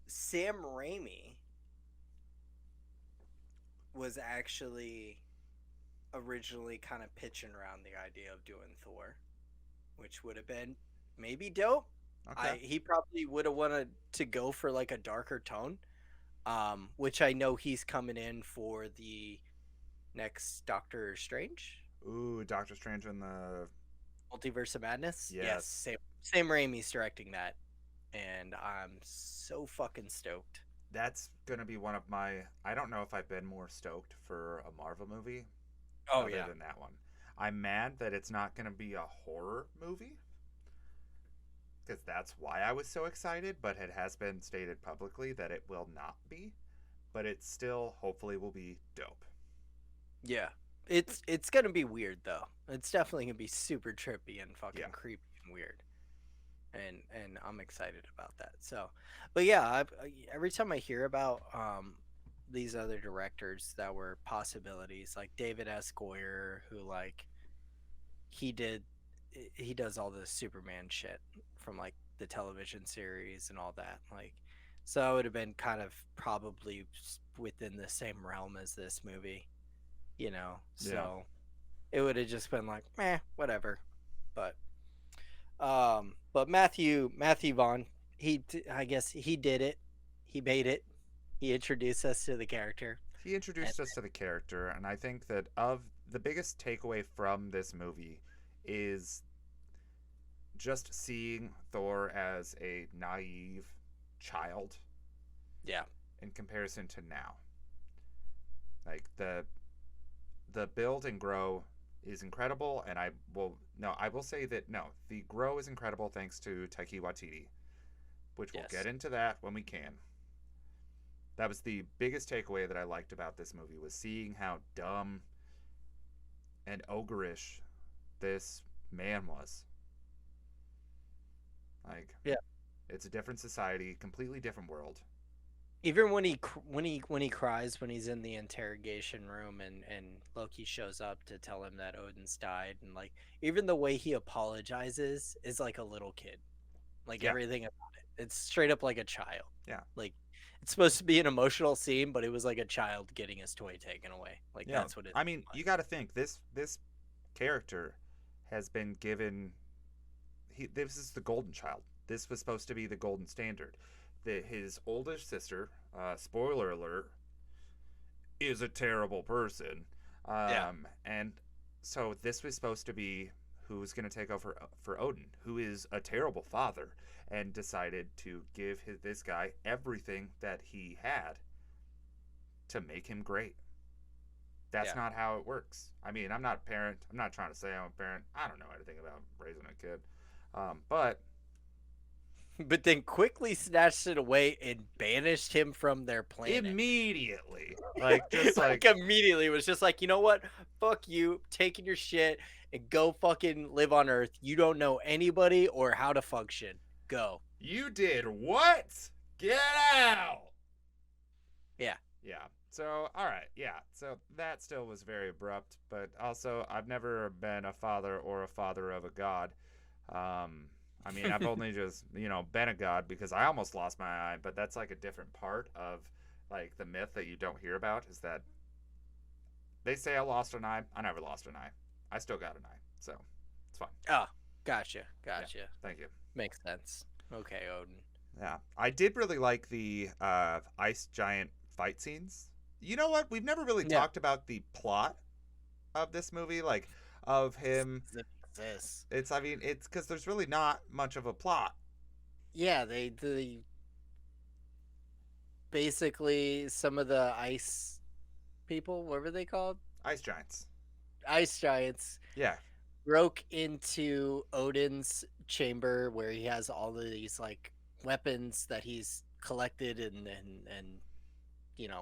Sam Raimi was actually originally kind of pitching around the idea of doing Thor, which would have been maybe dope. Okay. He probably would have wanted to go for like a darker tone, which I know he's coming in for the next Doctor Strange, Ooh, Doctor Strange in the. Multiverse of Madness. Yes, Yes. same Raimi's directing that, and I'm so fucking stoked. That's gonna be one of my. I don't know if I've been more stoked for a Marvel movie Oh other yeah, than that one. I'm mad that it's not gonna be a horror movie because that's why I was so excited, but it has been stated publicly that it will not be. But it still hopefully will be dope. yeah. It's gonna be weird though. It's definitely gonna be super trippy and fucking Yeah. creepy and weird. And I'm excited about that. So, but yeah, every time I hear about these other directors that were possibilities, like David S. Goyer, who like he did, he does all the Superman shit from like the television series and all that. Like, so it would have been kind of probably within the same realm as this movie, you know. Yeah. So it would have just been like, meh, whatever. But but Matthew Vaughn, I guess he did it. He made it. He introduced us to the character. He And introduced us to the character, and I think that of the biggest takeaway from this movie is just seeing Thor as a naive child yeah, in comparison to now. Like the build and grow is incredible, and I will say that no, the grow is incredible thanks to Taiki Waititi, which we'll yes, get into that when we can. That was the biggest takeaway that I liked about this movie was seeing how dumb and ogreish this man was. Like yeah. it's a different society, completely different world. Even when he cries when he's in the interrogation room and Loki shows up to tell him that Odin's died, and like even the way he apologizes is like a little kid. Like Yeah, everything about it, it's straight up like a child. yeah, Like it's supposed to be an emotional scene, but it was like a child getting his toy taken away. Like yeah. that's what it I mean, was. you got to think this character has been given. This is the golden child. This was supposed to be the golden standard. His oldest sister, spoiler alert, is a terrible person. Yeah, And so this was supposed to be who's going to take over for Odin, who is a terrible father, and decided to give this guy everything that he had to make him great. That's yeah. not how it works. I mean, I'm not a parent. I'm not trying to say I'm a parent. I don't know anything about raising a kid. But But then quickly snatched it away and banished him from their planet. immediately, like, just Like like, immediately was just like, you know what? Fuck you, taking your shit and go fucking live on Earth. You don't know anybody or how to function. Go. you did what? Get out! Yeah. Yeah. So, all right, yeah. So that still was very abrupt, but also I've never been a father or a father of a god. Um, I mean, I've only just been a god because I almost lost my eye, but that's like a different part of like the myth that you don't hear about is that they say I lost an eye. I never lost an eye. I still got an eye, so it's fine. Oh, gotcha, Yeah, gotcha. thank you. Makes sense. Okay, Odin. Yeah, I did really like the ice giant fight scenes. You know what? We've never really Yeah, talked about the plot of this movie, like of him. does it exist? It's I mean it's because there's really not much of a plot. Yeah, they basically some of the ice people, what were they called? Ice giants. Ice giants Yeah, broke into Odin's chamber where he has all of these like weapons that he's collected and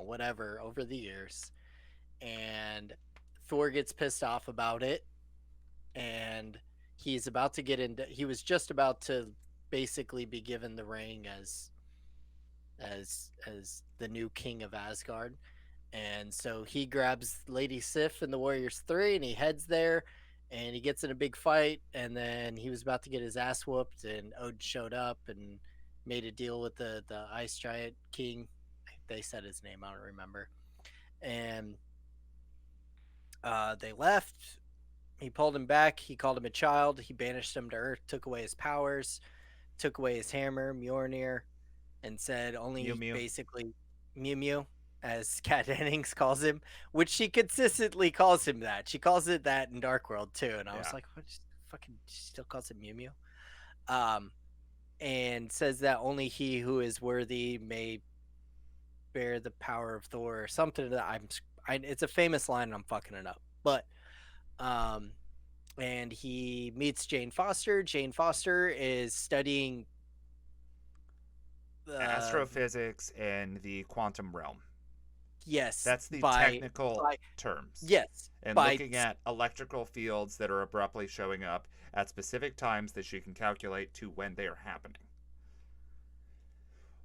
whatever over the years. And Thor gets pissed off about it, and he's about to get into he was just about to basically be given the ring as the new king of Asgard. And so he grabs Lady Sif and the Warriors 3 and he heads there and he gets in a big fight. And then he was about to get his ass whooped, and Odin showed up and made a deal with the Ice Giant King. They said his name, I don't remember. And they left. He pulled him back. He called him a child. He banished him to Earth, took away his powers, took away his hammer, Mjolnir, and said Mew only Mew. basically Mew Mew, as Kat Dennings calls him, which she consistently calls him that. She calls it that in Dark World too, and I was Yeah. like, what? Fucking, she still calls it Mew Mew. Um, and says that only he who is worthy may bear the power of Thor, or something that it's a famous line, and I'm fucking it up, but um. And he meets Jane Foster. Jane Foster is studying Astrophysics and the quantum realm. yes, That's the technical by terms. yes, And by looking at electrical fields that are abruptly showing up at specific times that she can calculate to when they are happening.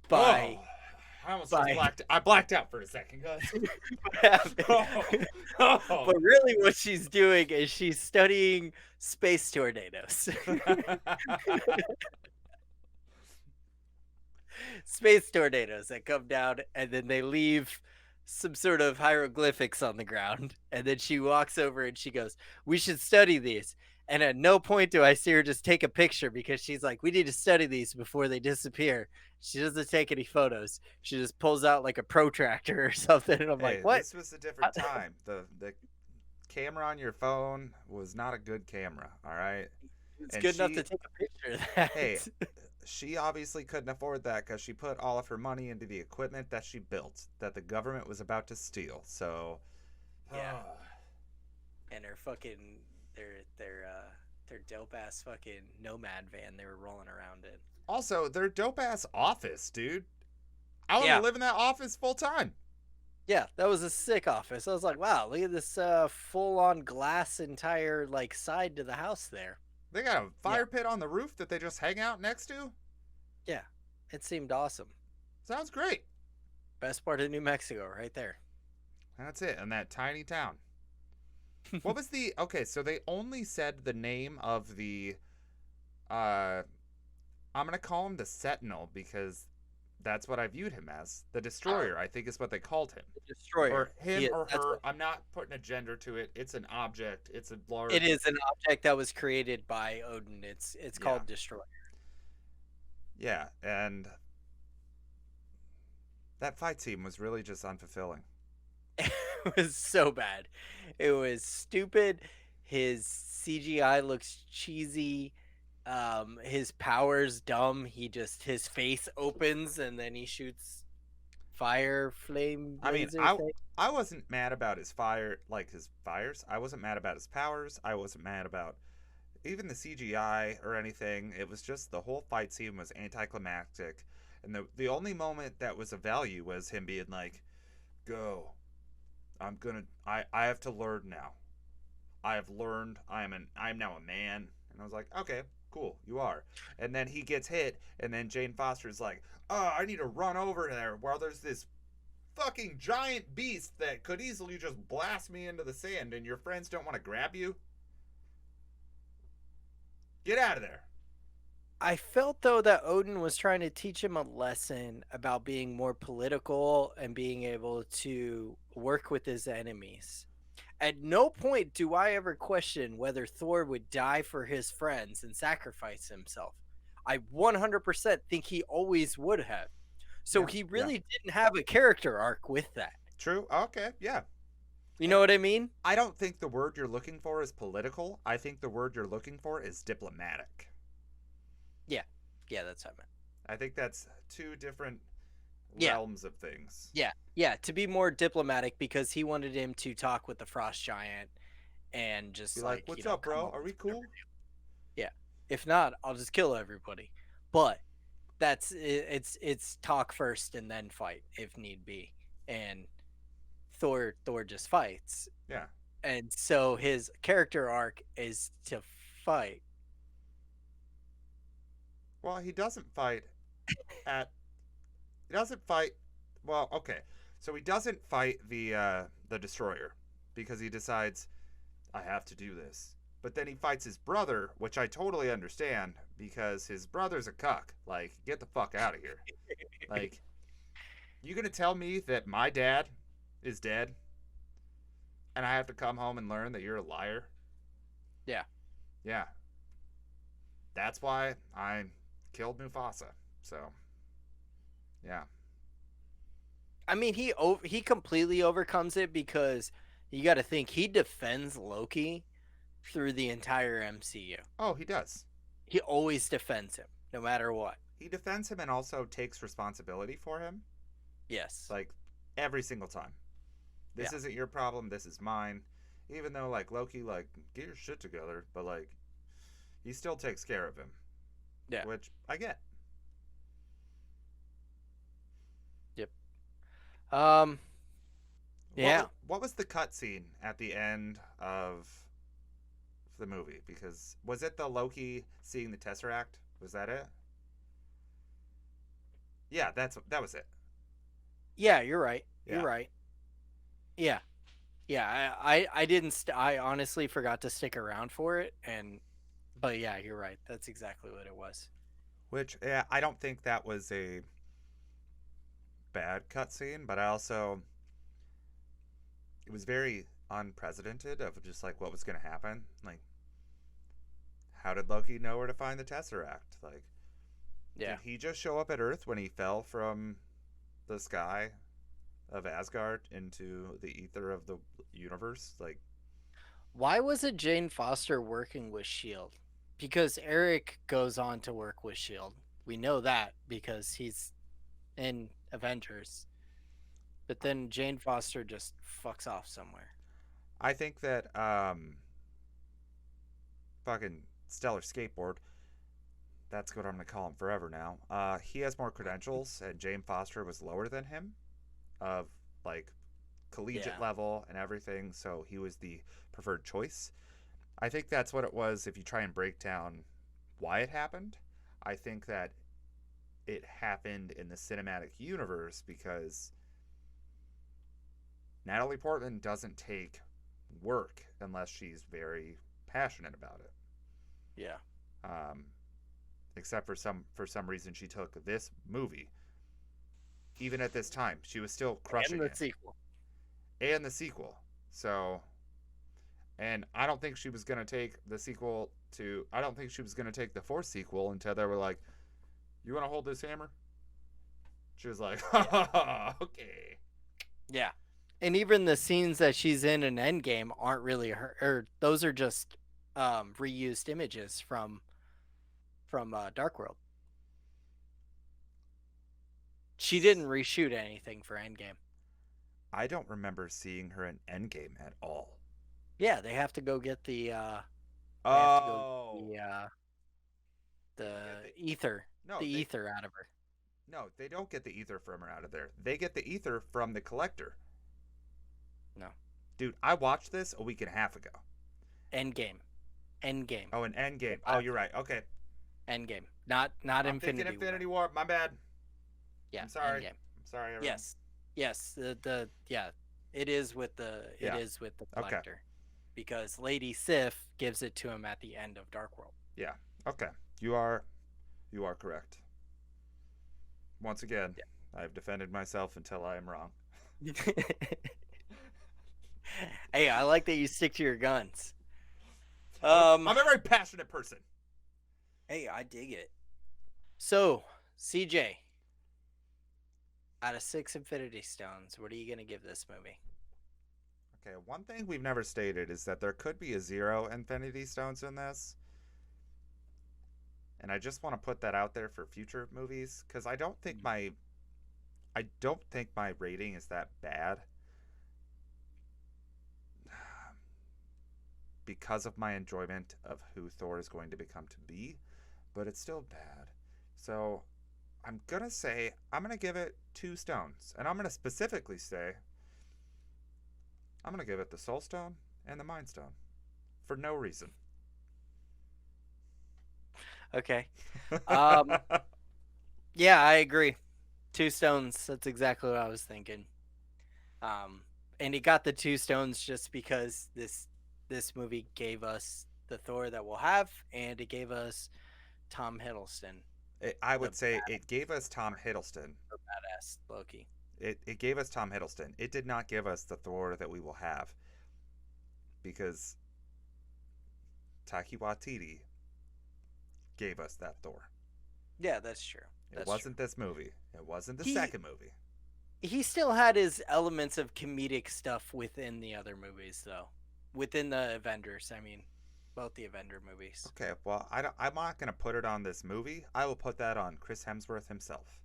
by Oh, I almost just by blacked. I blacked out for a second, guys. but really what she's doing is she's studying space tornadoes. Space tornadoes that come down and then they leave some sort of hieroglyphics on the ground. And then she walks over and she goes, "We should study these." And at no point do I see her just take a picture, because she's like, "We need to study these before they disappear." She doesn't take any photos. She just pulls out like a protractor or something. And I'm like, Hey, what? this was a different time. The camera on your phone was not a good camera, all right? It's And good enough to take a picture of that. hey, she obviously couldn't afford that because she put all of her money into the equipment that she built that the government was about to steal. So, Yeah. And her fucking their dope ass fucking nomad van they were rolling around in. also, their dope ass office, dude. I want to Yeah. live in that office full time. Yeah, that was a sick office. I was like, wow, look at this full on glass entire like side to the house there. They got a fire pit on the roof that they just hang out next to. Yeah. It seemed awesome. Sounds great. Best part of New Mexico right there. That's it, in that tiny town. What was the okay? So they only said the name of the. I'm gonna call him the Sentinel because that's what I viewed him as. The Destroyer, I think, is what they called him. The Destroyer. Or him or That's her. I'm not putting a gender to it. It's an object. It's a large. it is an object that was created by Odin. It's Yeah. called Destroyer. Yeah, and that fight scene was really just unfulfilling. It was so bad. It was stupid. His CGI looks cheesy. His powers dumb. His face opens and then he shoots fire flame I mean, laser I wasn't mad about his fire, like his fires. I wasn't mad about his powers. I wasn't mad about even the CGI or anything. It was just the whole fight scene was anticlimactic, and the only moment that was of value was him being like, "Go, I have to learn now. I have learned. I'm now a man." And I was like, "Okay, cool, you are." And then he gets hit, and then Jane Foster's like, "Oh, I need to run over there while there's this fucking giant beast that could easily just blast me into the sand, and your friends don't want to grab you? Get out of there. I felt though that Odin was trying to teach him a lesson about being more political and being able to work with his enemies. At no point do I ever question whether Thor would die for his friends and sacrifice himself. I 100% think he always would have. So Yeah, he yeah. really didn't have a character arc with that. True. Okay, yeah. You know what I mean? I don't think the word you're looking for is political. I think the word you're looking for is diplomatic. Yeah. Yeah, that's what I meant. I think that's two different Yeah. realms of things. Yeah. Yeah, to be more diplomatic because he wanted him to talk with the frost giant and just Be like, like, what's up, come bro? up Are with we whatever cool? deal. Yeah. If not, I'll just kill everybody. But it's talk first and then fight if need be. And Thor just fights. Yeah. And so his character arc is to fight. Well, he doesn't fight at. He doesn't fight. Well, okay. So he doesn't fight the destroyer because he decides I have to do this. But then he fights his brother, which I totally understand because his brother's a cuck. Like, get the fuck out of here. Like, you gonna tell me that my dad is dead and I have to come home and learn that you're a liar? Yeah. Yeah. That's why I killed Mufasa. So, yeah. I mean, he completely overcomes it because you got to think he defends Loki through the entire MCU. Oh, he does. He always defends him, no matter what. He defends him and also takes responsibility for him. Yes. Like, every single time. This isn't your problem, this is mine. Even though, like, Loki, like, get your shit together, but, like, he still takes care of him. Yeah. Which I get. Yep. Yeah. What was the cutscene at the end of the movie? Because was it the Loki seeing the Tesseract? Was that it? Yeah, that was it. Yeah, you're right. Yeah. You're right. Yeah. Yeah, I didn't I honestly forgot to stick around for it but yeah, you're right. That's exactly what it was. Which, yeah, I don't think that was a bad cutscene, but I also it was very unprecedented of just like what was going to happen. Like, how did Loki know where to find the Tesseract? Like, Yeah. did he just show up at Earth when he fell from the sky of Asgard into the ether of the universe? Like, Why wasn't Jane Foster working with Shield? Because Eric goes on to work with Shield. We know that because he's in Avengers. But then Jane Foster just fucks off somewhere. I think that fucking Stellar Skateboard, that's what I'm gonna call him forever now. He has more credentials, and Jane Foster was lower than him, of like collegiate level and everything. So he was the preferred choice. I think that's what it was. If you try and break down why it happened, I think that it happened in the cinematic universe because Natalie Portman doesn't take work unless she's very passionate about it. Yeah. Except for some reason she took this movie. Even at this time, she was still crushing And the it. sequel. And the sequel. So, and I don't think she was gonna take the sequel to. I don't think she was gonna take the fourth sequel until they were like, "You want to hold this hammer?" She was like, "Okay." Yeah. And even the scenes that she's in Endgame aren't really her, or those are just reused images from Dark World. She didn't reshoot anything for Endgame. I don't remember seeing her in Endgame at all. Yeah, they have to go get the Oh. the ether, No, the they, ether out of her. no, they don't get the ether from her out of there. They get the ether from the collector. No. Dude, I watched this a week and a half ago. Endgame. Oh, an Endgame. Oh, you're right. Okay. Endgame. Not I'm Infinity thinking Infinity War. War. My bad. Yeah. I'm sorry. Endgame. I'm sorry, everyone. Yes. Yes, the yeah, it Yeah. is with the Okay. collector, because Lady Sif gives it to him at the end of Dark World. Yeah. Okay. You are you are correct. Once again, I've defended myself until I am wrong. Yeah. Hey, I like that you stick to your guns. Um, I'm a very passionate person. hey, I dig it. So, CJ, out of 6 Infinity Stones, what are you gonna give this movie? Okay, one thing we've never stated is that there could be a 0 Infinity Stones in this, and I just want to put that out there for future movies because I don't think my rating is that bad because of my enjoyment of who Thor is going to become to be, but it's still bad. So I'm gonna say I'm gonna give it 2 stones, and I'm gonna specifically say I'm gonna give it the Soul Stone and the Mind Stone for no reason. Okay. Um, yeah, I agree. 2 stones. That's exactly what I was thinking. Um, and he got the 2 stones just because this movie gave us the Thor that we'll have, and it gave us Tom Hiddleston, I the would say it gave us Tom Hiddleston. badass Loki. It gave us Tom Hiddleston. It did not give us the Thor that we will have because Taiki Waititi gave us that Thor. Yeah, that's true. It That's true. wasn't this movie. It wasn't the He second movie. he still had his elements of comedic stuff within the other movies, though. Within the Avengers, I mean, both the Avenger movies. Okay, well, I'm not going to put it on this movie. I will put that on Chris Hemsworth himself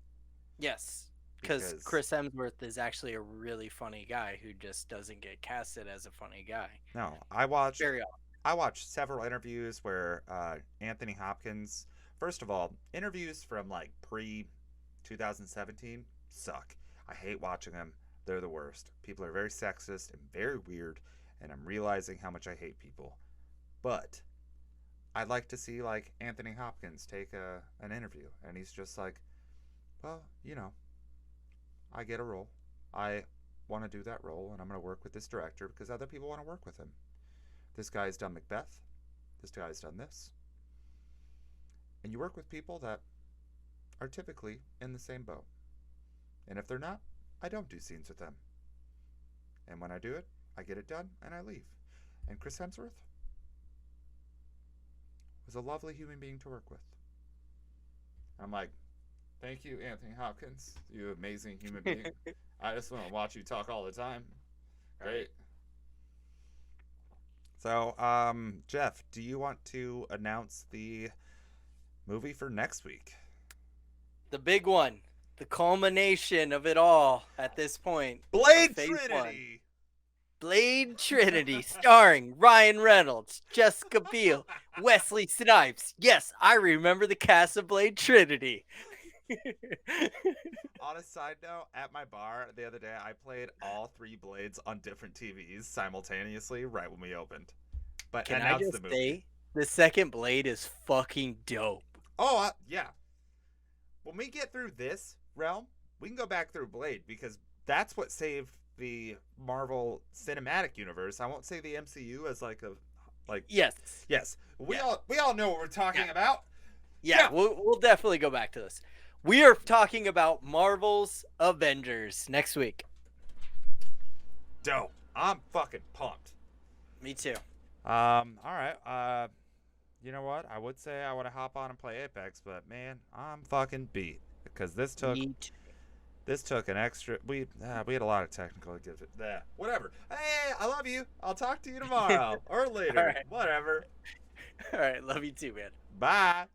Yes, because because Chris Hemsworth is actually a really funny guy who just doesn't get casted as a funny guy no, very often. I watched several interviews where Anthony Hopkins. First of all, interviews from like pre 2017 suck. I hate watching them. They're the worst. People are very sexist and very weird, and I'm realizing how much I hate people. But I'd like to see like Anthony Hopkins take an interview, and he's just like, well, I get a role. I want to do that role, and I'm going to work with this director because other people want to work with him. This guy's done Macbeth. This guy's done this. And you work with people that are typically in the same boat. And if they're not, I don't do scenes with them. And when I do it, I get it done and I leave. And Chris Hemsworth was a lovely human being to work with. I'm like, thank you, Anthony Hopkins. You amazing human being. I just want to watch you talk all the time. Great. So, Jeff, do you want to announce the movie for next week? The big one, the culmination of it all at this point. Blade Phase one. Trinity! Blade Trinity, starring Ryan Reynolds, Jessica Biel, Wesley Snipes. Yes, I remember the cast of Blade Trinity. On a side note, at my bar the other day, I played all 3 Blades on different TVs simultaneously right when we opened. But Can I announced just the movie. say, the second Blade is fucking dope. Oh, yeah. When we get through this realm, we can go back through Blade because that's what saved the Marvel Cinematic Universe. I won't say the MCU as like. Yes. Yes. We all know what we're talking about. Yeah, we'll definitely go back to this. We are talking about Marvel's Avengers next week. Dope. I'm fucking pumped. Me too. All right. You know what? I would say I want to hop on and play Apex, but man, I'm fucking beat because this took an extra. We had a lot of technical difficulties. Whatever. Hey, I love you. I'll talk to you tomorrow or later. All right. Whatever. All right, love you too, man. Bye.